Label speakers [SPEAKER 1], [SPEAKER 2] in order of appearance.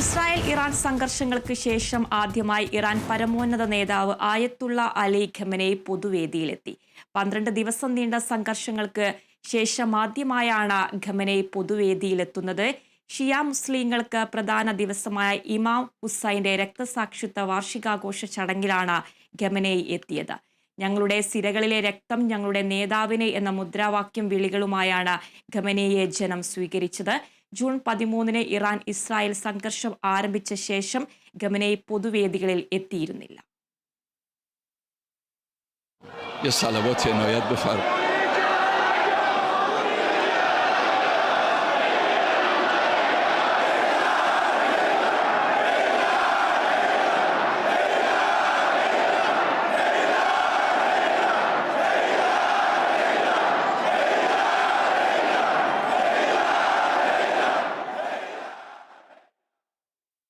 [SPEAKER 1] Israel Iran സംഘർഷങ്ങൾക്ക് ശേഷം ആദ്യമായി Iran പരമോന്നത നേതാവ് ആയത്തുള്ള അലി ഖമനേയി പൊതുവേദിയിലെത്തി. 12 ദിവസം നീണ്ട സംഘർഷങ്ങൾക്ക് ശേഷം ആദ്യമായാണ് ഖമനേയി പൊതുവേദിയിലെത്തുന്നത്. ഷിയ മുസ്ലിങ്ങൾക്ക് പ്രധാന ദിവസമായ ഇമാം ഹുസൈന്റെ രക്തസാക്ഷിത്വ വാർഷികാഘോഷ ചടങ്ങിലാണ് ഖമനേയി എത്തിയത്. ഞങ്ങളുടെ സിരകളിലെ രക്തം ഞങ്ങളുടെ നേതാവിനെ എന്ന മുദ്രാവാക്യം വിളികളുമായാണ് ഖമനേയിയെ ജനം സ്വീകരിച്ചത്. ജൂൺ 13 ഇറാൻ ഇസ്രായേൽ സംഘർഷം ആരംഭിച്ച ശേഷം ഖമനേയി പൊതുവേദികളിൽ എത്തിയിരുന്നില്ല.
[SPEAKER 2] یه صلوات عنایت بفرمایید.